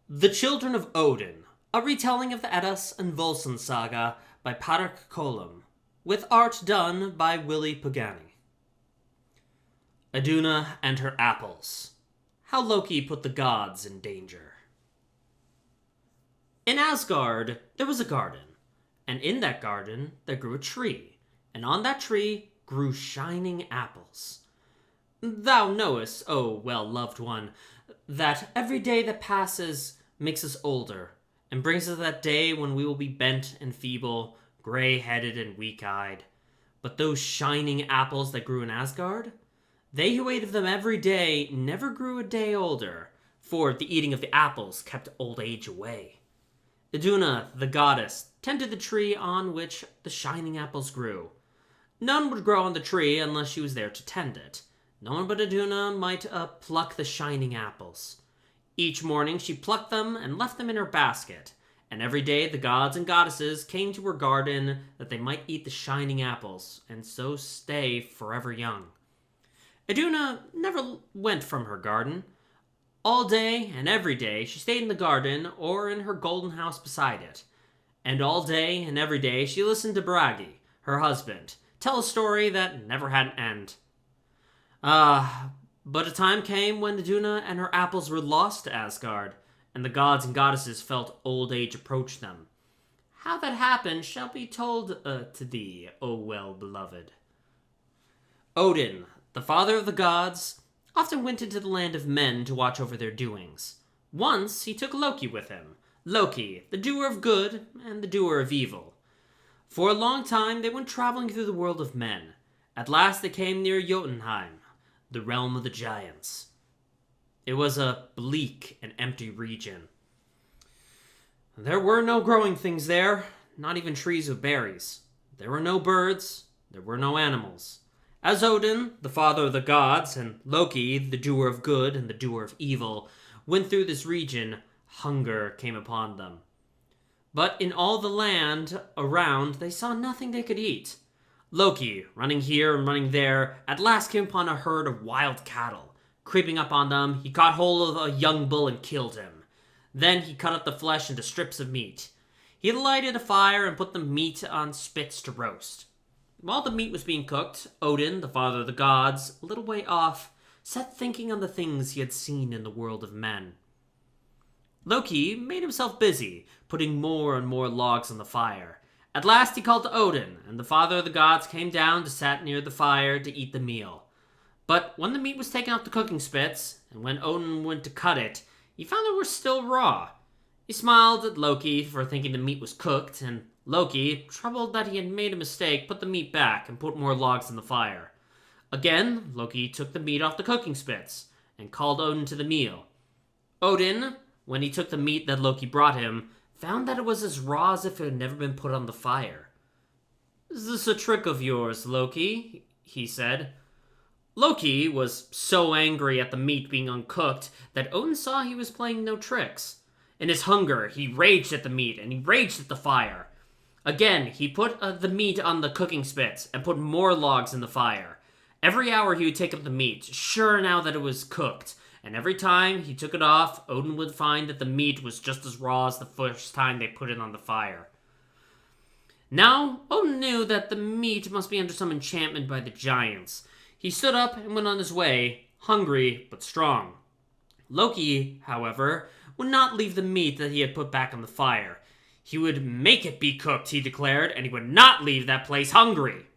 The Children of Odin, a retelling of the Eddas and Volsung saga by Padraic Colum, with art done by Willy Pogany. Iduna and her apples. How Loki put the gods in danger. In Asgard, there was a garden, and in that garden there grew a tree, and on that tree grew shining apples. Thou knowest, O well-loved one, that every day that passes makes us older, and brings us that day when we will be bent and feeble, gray-headed and weak-eyed. But those shining apples that grew in Asgard, they who ate of them every day never grew a day older, for the eating of the apples kept old age away. Iduna, the goddess, tended the tree on which the shining apples grew. None would grow on the tree unless she was there to tend it. No one but Iduna might pluck the shining apples. Each morning she plucked them and left them in her basket, and every day the gods and goddesses came to her garden that they might eat the shining apples, and so stay forever young. Iduna never went from her garden. All day and every day she stayed in the garden or in her golden house beside it. And all day and every day she listened to Bragi, her husband, tell a story that never had an end. But a time came when Iduna and her apples were lost to Asgard, and the gods and goddesses felt old age approach them. How that happened shall be told to thee, O well-beloved. Odin, the father of the gods, often went into the land of men to watch over their doings. Once he took Loki with him, Loki, the doer of good and the doer of evil. For a long time they went traveling through the world of men. At last they came near Jotunheim, the realm of the giants. It was a bleak and empty region. There were no growing things there, not even trees with berries. There were no birds, there were no animals. As Odin, the father of the gods, and Loki, the doer of good and the doer of evil, went through this region, hunger came upon them. But in all the land around they saw nothing they could eat. Loki, running here and running there, at last came upon a herd of wild cattle. Creeping up on them, he caught hold of a young bull and killed him. Then he cut up the flesh into strips of meat. He lighted a fire and put the meat on spits to roast. While the meat was being cooked, Odin, the father of the gods, a little way off, sat thinking on the things he had seen in the world of men. Loki made himself busy, putting more and more logs on the fire. At last he called to Odin, and the father of the gods came down to sit near the fire to eat the meal. But when the meat was taken off the cooking spits, and when Odin went to cut it, he found it was still raw. He smiled at Loki for thinking the meat was cooked, and Loki, troubled that he had made a mistake, put the meat back and put more logs on the fire. Again, Loki took the meat off the cooking spits, and called Odin to the meal. Odin, when he took the meat that Loki brought him, found that it was as raw as if it had never been put on the fire. "Is this a trick of yours, Loki?" he said. Loki was so angry at the meat being uncooked that Odin saw he was playing no tricks. In his hunger, he raged at the meat, and he raged at the fire. Again, he put the meat on the cooking spits, and put more logs in the fire. Every hour he would take up the meat, sure now that it was cooked, and every time he took it off, Odin would find that the meat was just as raw as the first time they put it on the fire. Now, Odin knew that the meat must be under some enchantment by the giants. He stood up and went on his way, hungry but strong. Loki, however, would not leave the meat that he had put back on the fire. He would make it be cooked, he declared, and he would not leave that place hungry.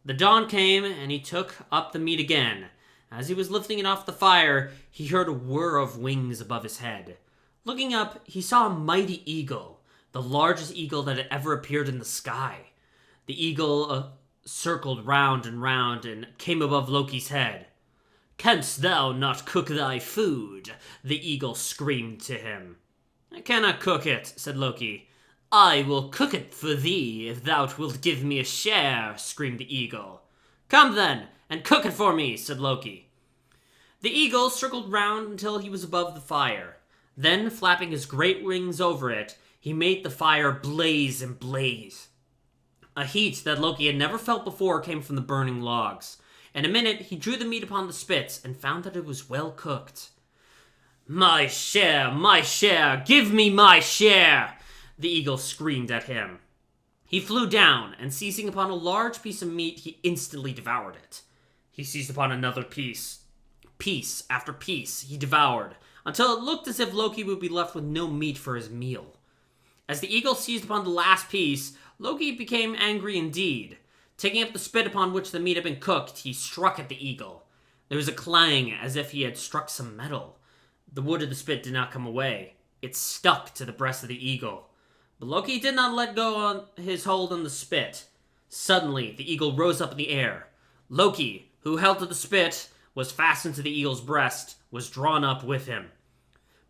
The dawn came, and he took up the meat again. As he was lifting it off the fire, he heard a whir of wings above his head. Looking up, he saw a mighty eagle, the largest eagle that had ever appeared in the sky. The eagle circled round and came above Loki's head. "Canst thou not cook thy food?" the eagle screamed to him. "I cannot cook it," said Loki. "I will cook it for thee, if thou wilt give me a share," screamed the eagle. "Come then, and cook it for me," said Loki. The eagle circled round until he was above the fire. Then, flapping his great wings over it, he made the fire blaze and blaze. A heat that Loki had never felt before came from the burning logs. In a minute, he drew the meat upon the spits and found that it was well cooked. My share, give me my share! The eagle screamed at him. He flew down, and seizing upon a large piece of meat, he instantly devoured it. He seized upon another piece. Piece after piece he devoured, until it looked as if Loki would be left with no meat for his meal. As the eagle seized upon the last piece, Loki became angry indeed. Taking up the spit upon which the meat had been cooked, he struck at the eagle. There was a clang as if he had struck some metal. The wood of the spit did not come away. It stuck to the breast of the eagle. But Loki did not let go on his hold on the spit. Suddenly, the eagle rose up in the air. Loki, who held to the spit, was fastened to the eagle's breast, was drawn up with him.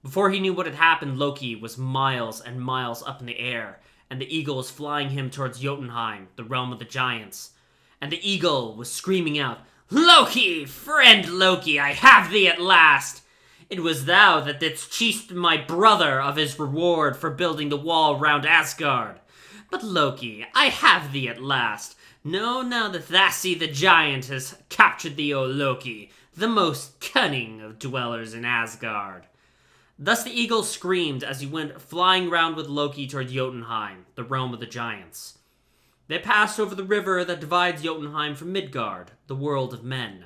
Before he knew what had happened, Loki was miles and miles up in the air, and the eagle was flying him towards Jotunheim, the realm of the giants. And the eagle was screaming out, "Loki! Friend Loki, I have thee at last! It was thou that didst cheat my brother of his reward for building the wall round Asgard. But Loki, I have thee at last. Know now that Thassi the giant has captured thee, O Loki, the most cunning of dwellers in Asgard." Thus the eagle screamed as he went flying round with Loki toward Jotunheim, the realm of the giants. They passed over the river that divides Jotunheim from Midgard, the world of men.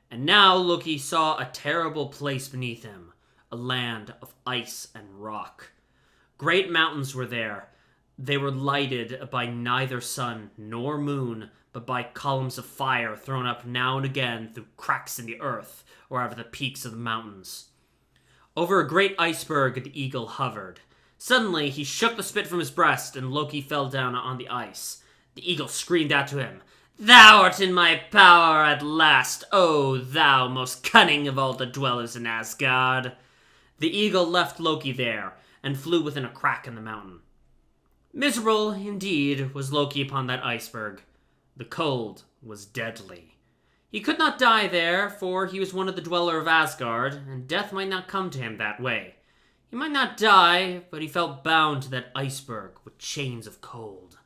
And now Loki saw a terrible place beneath him, a land of ice and rock. Great mountains were there. They were lighted by neither sun nor moon, but by columns of fire thrown up now and again through cracks in the earth or out of the peaks of the mountains. Over a great iceberg the eagle hovered. Suddenly he shook the spit from his breast, and Loki fell down on the ice. The eagle screamed out to him, "Thou art in my power at last, O thou most cunning of all the dwellers in Asgard." The eagle left Loki there, and flew within a crack in the mountain. Miserable, indeed, was Loki upon that iceberg. The cold was deadly. He could not die there, for he was one of the dweller of Asgard, and death might not come to him that way. He might not die, but he felt bound to that iceberg with chains of cold.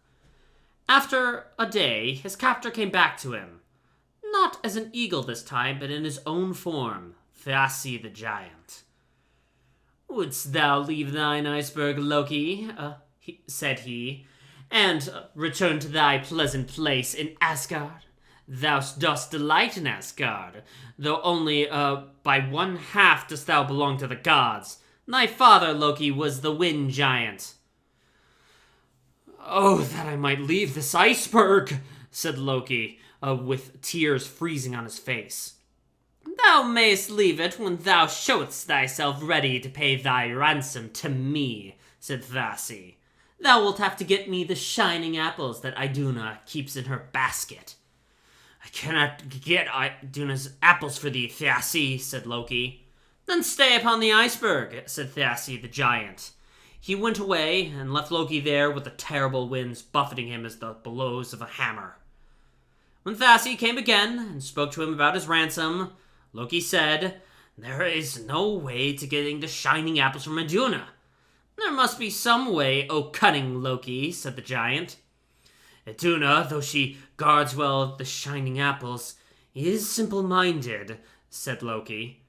After a day, his captor came back to him. Not as an eagle this time, but in his own form, Thassi the giant. "Wouldst thou leave thine iceberg, Loki," said he, "and return to thy pleasant place in Asgard? Thou dost delight in Asgard, though only by one half dost thou belong to the gods. Thy father, Loki, was the wind giant." "Oh, that I might leave this iceberg," said Loki, with tears freezing on his face. "Thou mayst leave it when thou showest thyself ready to pay thy ransom to me," said Thassi. "Thou wilt have to get me the shining apples that Iduna keeps in her basket." "I cannot get Iduna's apples for thee, Thassi," said Loki. "Then stay upon the iceberg," said Thassi the giant. He went away and left Loki there with the terrible winds buffeting him as the blows of a hammer. When Thassi came again and spoke to him about his ransom, Loki said, "There is no way to getting the shining apples from Iduna." "There must be some way, O cunning Loki," said the giant. "Iduna, though she guards well the shining apples, is simple-minded," said Loki.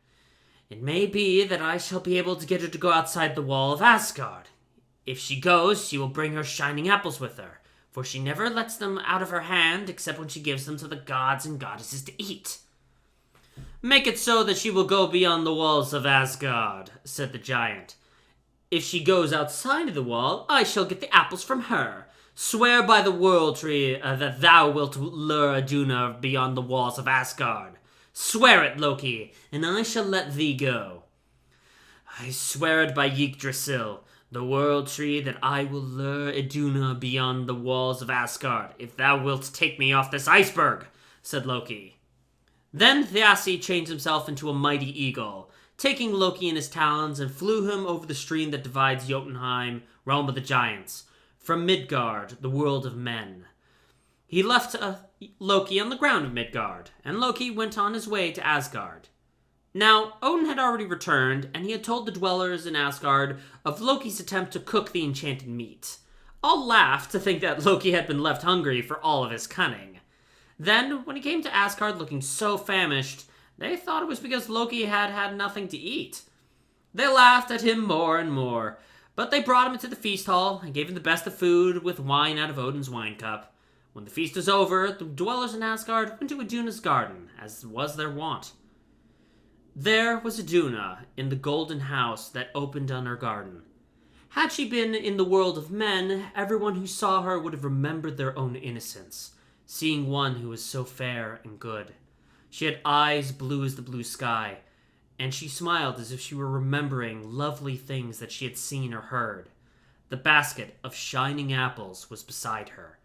"It may be that I shall be able to get her to go outside the wall of Asgard. If she goes, she will bring her shining apples with her, for she never lets them out of her hand except when she gives them to the gods and goddesses to eat." "Make it so that she will go beyond the walls of Asgard," said the giant. "If she goes outside of the wall, I shall get the apples from her. Swear by the world tree that thou wilt lure Iduna beyond the walls of Asgard. Swear it, Loki, and I shall let thee go." "I swear it by Yggdrasil, the world tree, that I will lure Iduna beyond the walls of Asgard, if thou wilt take me off this iceberg," said Loki. Then Thassi changed himself into a mighty eagle, taking Loki in his talons, and flew him over the stream that divides Jotunheim, realm of the giants, from Midgard, the world of men. He left Loki on the ground of Midgard, and Loki went on his way to Asgard. Now, Odin had already returned, and he had told the dwellers in Asgard of Loki's attempt to cook the enchanted meat. All laughed to think that Loki had been left hungry for all of his cunning. Then, when he came to Asgard looking so famished, they thought it was because Loki had had nothing to eat. They laughed at him more and more, but they brought him into the feast hall and gave him the best of food with wine out of Odin's wine cup. When the feast was over, the dwellers in Asgard went to Iduna's garden, as was their wont. There was Iduna in the golden house that opened on her garden. Had she been in the world of men, everyone who saw her would have remembered their own innocence, seeing one who was so fair and good. She had eyes blue as the blue sky, and she smiled as if she were remembering lovely things that she had seen or heard. The basket of shining apples was beside her.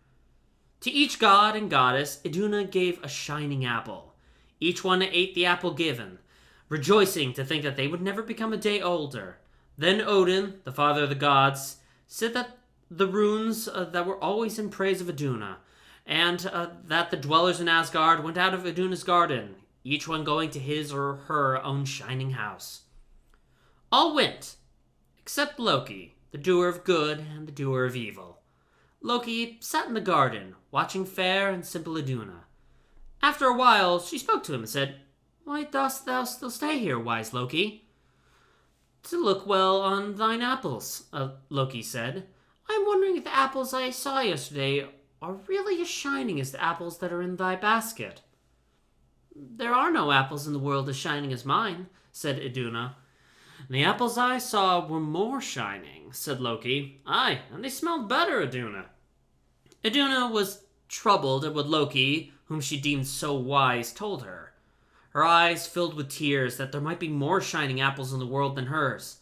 To each god and goddess, Iduna gave a shining apple. Each one ate the apple given, rejoicing to think that they would never become a day older. Then Odin, the father of the gods, said that the runes that were always in praise of Iduna, and that the dwellers in Asgard went out of Iduna's garden, each one going to his or her own shining house. All went, except Loki, the doer of good and the doer of evil. Loki sat in the garden, watching fair and simple Iduna. After a while, she spoke to him and said, "Why dost thou still stay here, wise Loki?" "To look well on thine apples," Loki said. "I am wondering if the apples I saw yesterday are really as shining as the apples that are in thy basket." "There are no apples in the world as shining as mine," said Iduna. "The apples I saw were more shining," said Loki. "Aye, and they smelled better, Iduna." Iduna was troubled at what Loki, whom she deemed so wise, told her. Her eyes filled with tears that there might be more shining apples in the world than hers.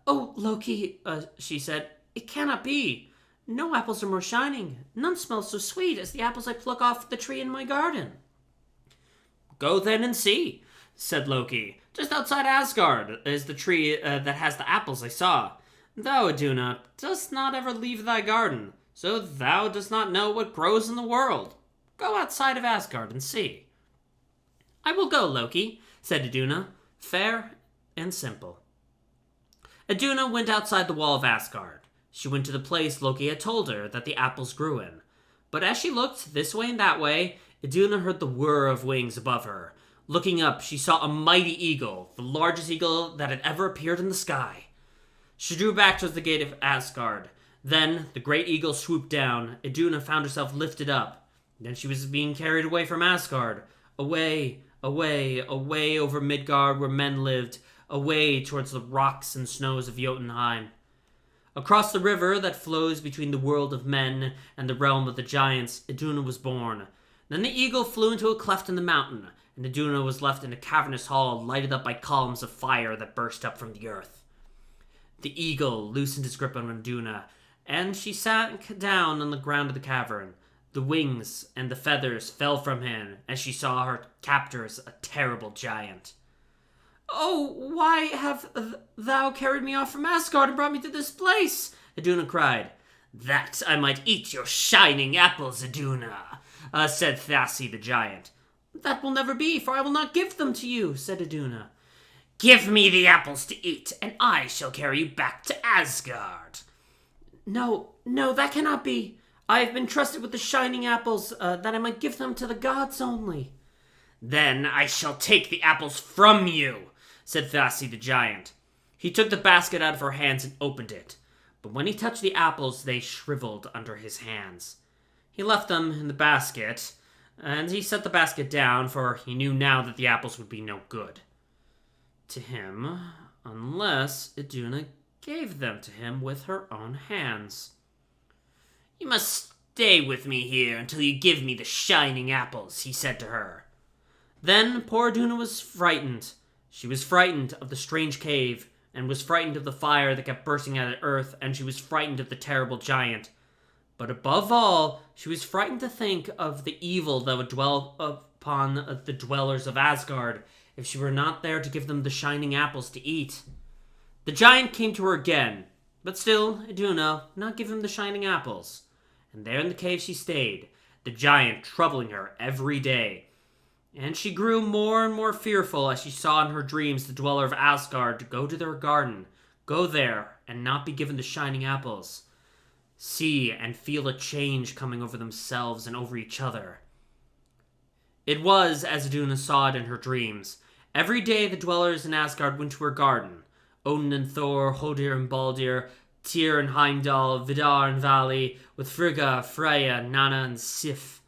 "Oh, Loki," she said, "it cannot be. No apples are more shining. None smell so sweet as the apples I pluck off the tree in my garden." "Go then and see," said Loki. "Just outside Asgard is the tree that has the apples I saw. Thou, Iduna, dost not ever leave thy garden, so thou dost not know what grows in the world. Go outside of Asgard and see." "I will go, Loki," said Iduna, fair and simple. Iduna went outside the wall of Asgard. She went to the place Loki had told her that the apples grew in. But as she looked this way and that way, Iduna heard the whir of wings above her. Looking up, she saw a mighty eagle, the largest eagle that had ever appeared in the sky. She drew back towards the gate of Asgard. Then the great eagle swooped down. Iduna found herself lifted up. Then she was being carried away from Asgard. Away, away, away over Midgard where men lived. Away towards the rocks and snows of Jotunheim. Across the river that flows between the world of men and the realm of the giants, Iduna was born. Then the eagle flew into a cleft in the mountain, and Iduna was left in a cavernous hall lighted up by columns of fire that burst up from the earth. The eagle loosened his grip on Iduna, and she sank down on the ground of the cavern. The wings and the feathers fell from him as she saw her captors, a terrible giant. "Oh, why have thou carried me off from Asgard and brought me to this place?" Iduna cried. "That I might eat your shining apples, Iduna," said Thassi the giant. "That will never be, for I will not give them to you," said Iduna. "Give me the apples to eat, and I shall carry you back to Asgard." No, that cannot be. I have been trusted with the shining apples, that I might give them to the gods only." "Then I shall take the apples from you," said Thassi the giant. He took the basket out of her hands and opened it, but when he touched the apples, they shriveled under his hands. He left them in the basket, and he set the basket down, for he knew now that the apples would be no good to him, unless Iduna gave them to him with her own hands. "You must stay with me here until you give me the shining apples," he said to her. Then poor Iduna was frightened. She was frightened of the strange cave, and was frightened of the fire that kept bursting out of the earth, and she was frightened of the terrible giant. But above all, she was frightened to think of the evil that would dwell upon the dwellers of Asgard if she were not there to give them the shining apples to eat. The giant came to her again, but still Iduna would not give him the shining apples. And there in the cave she stayed, the giant troubling her every day. And she grew more and more fearful as she saw in her dreams the dweller of Asgard go to their garden, go there and not be given the shining apples. See and feel a change coming over themselves and over each other. It was as Iduna saw it in her dreams. Every day the dwellers in Asgard went to her garden. Odin and Thor, Hodir and Baldir, Tyr and Heimdall, Vidar and Vali, with Frigga, Freya, Nanna, and Sif.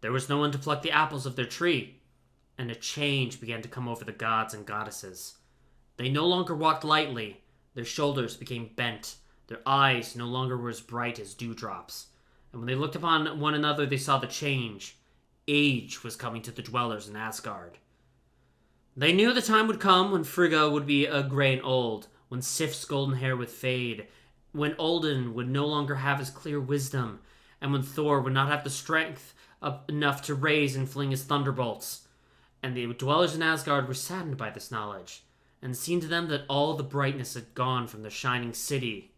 There was no one to pluck the apples of their tree, and a change began to come over the gods and goddesses. They no longer walked lightly. Their shoulders became bent. Their eyes no longer were as bright as dewdrops. And when they looked upon one another, they saw the change. Age was coming to the dwellers in Asgard. They knew the time would come when Frigga would be gray and old, when Sif's golden hair would fade, when Odin would no longer have his clear wisdom, and when Thor would not have the strength enough to raise and fling his thunderbolts. And the dwellers in Asgard were saddened by this knowledge, and it seemed to them that all the brightness had gone from the shining city.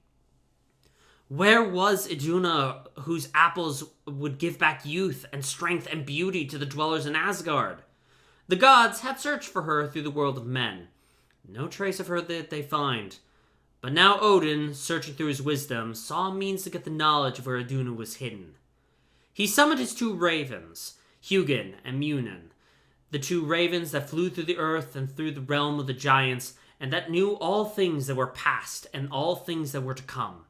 Where was Iduna, whose apples would give back youth and strength and beauty to the dwellers in Asgard? The gods had searched for her through the world of men. No trace of her did they find. But now Odin, searching through his wisdom, saw a means to get the knowledge of where Iduna was hidden. He summoned his 2 ravens, Hugin and Munin, the 2 ravens that flew through the earth and through the realm of the giants, and that knew all things that were past and all things that were to come.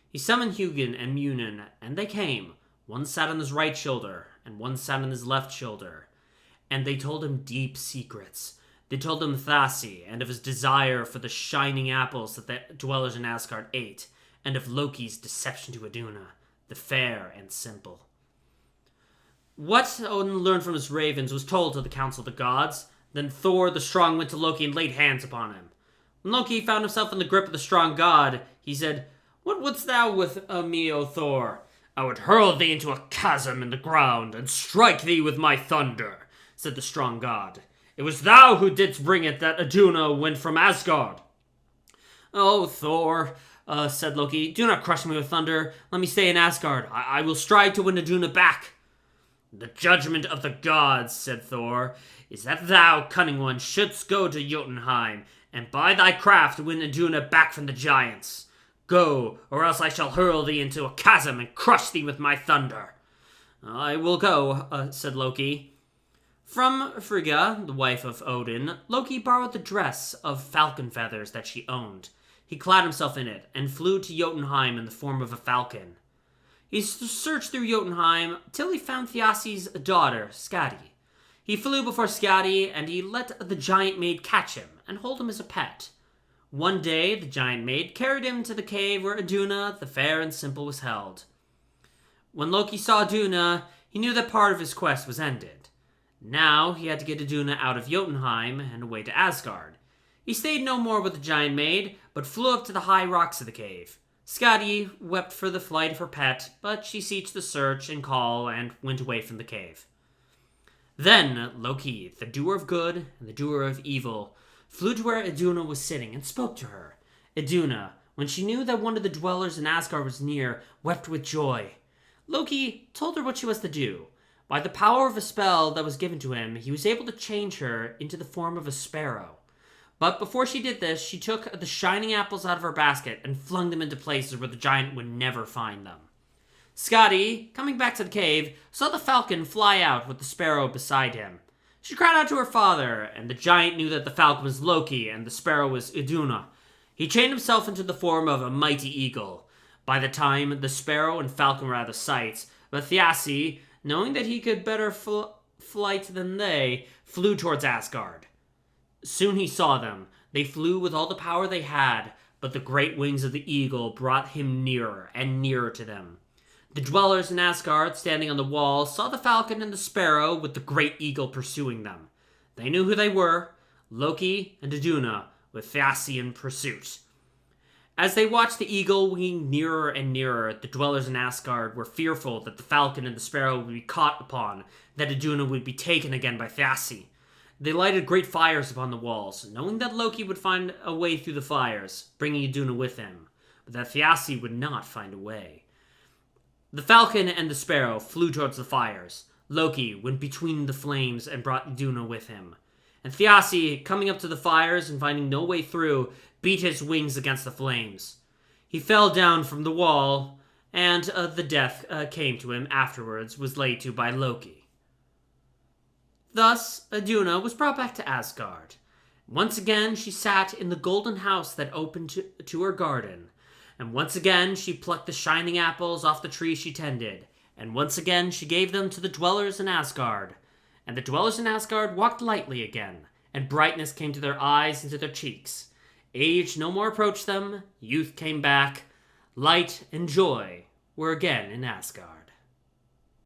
He summoned Hugin and Munin, and they came. One sat on his right shoulder, and one sat on his left shoulder. And they told him deep secrets. They told him Thassi, and of his desire for the shining apples that the dwellers in Asgard ate, and of Loki's deception to Iduna, the fair and simple. What Odin learned from his ravens was told to the council of the gods. Then Thor the strong went to Loki and laid hands upon him. When Loki found himself in the grip of the strong god, he said, "What wouldst thou with me, O Thor? I would hurl thee into a chasm in the ground, and strike thee with my thunder," said the strong god. "It was thou who didst bring it that Iduna went from Asgard." "Oh, Thor," said Loki, "do not crush me with thunder. Let me stay in Asgard. I will strive to win Iduna back." "The judgment of the gods," said Thor, "is that thou, cunning one, shouldst go to Jotunheim, and by thy craft win Iduna back from the giants. Go, or else I shall hurl thee into a chasm and crush thee with my thunder." "I will go," said Loki. From Frigga, the wife of Odin, Loki borrowed the dress of falcon feathers that she owned. He clad himself in it, and flew to Jotunheim in the form of a falcon. He searched through Jotunheim till he found Thiassi's daughter, Skadi. He flew before Skadi, and he let the giant maid catch him and hold him as a pet. One day, the giant maid carried him to the cave where Iduna, the fair and simple, was held. When Loki saw Iduna, he knew that part of his quest was ended. Now he had to get Iduna out of Jotunheim and away to Asgard. He stayed no more with the giant maid, but flew up to the high rocks of the cave. Skadi wept for the flight of her pet, but she ceased the search and call and went away from the cave. Then Loki, the doer of good and the doer of evil, flew to where Iduna was sitting and spoke to her. Iduna, when she knew that one of the dwellers in Asgard was near, wept with joy. Loki told her what she was to do. By the power of a spell that was given to him, he was able to change her into the form of a sparrow. But before she did this, she took the shining apples out of her basket and flung them into places where the giant would never find them. Skadi, coming back to the cave, saw the falcon fly out with the sparrow beside him. She cried out to her father, and the giant knew that the falcon was Loki and the sparrow was Iduna. He chained himself into the form of a mighty eagle. By the time the sparrow and falcon were out of sight, but Thiassi, knowing that he could better flight than they, flew towards Asgard. Soon he saw them. They flew with all the power they had, but the great wings of the eagle brought him nearer and nearer to them. The dwellers in Asgard, standing on the wall, saw the falcon and the sparrow with the great eagle pursuing them. They knew who they were, Loki and Iduna, with Thiassi in pursuit. As they watched the eagle winging nearer and nearer, the dwellers in Asgard were fearful that the falcon and the sparrow would be caught upon, that Iduna would be taken again by Thiassi. They lighted great fires upon the walls, knowing that Loki would find a way through the fires, bringing Iduna with him, but that Thiassi would not find a way. The falcon and the sparrow flew towards the fires. Loki went between the flames and brought Iduna with him. And Thiassi, coming up to the fires and finding no way through, beat his wings against the flames. He fell down from the wall, and the death came to him afterwards, was laid to by Loki. Thus, Iduna was brought back to Asgard, Once again she sat in the golden house that opened to her garden, and once again she plucked the shining apples off the tree she tended, and once again she gave them to the dwellers in Asgard. And the dwellers in Asgard walked lightly again, and brightness came to their eyes and to their cheeks. Age no more approached them, youth came back, light and joy were again in Asgard.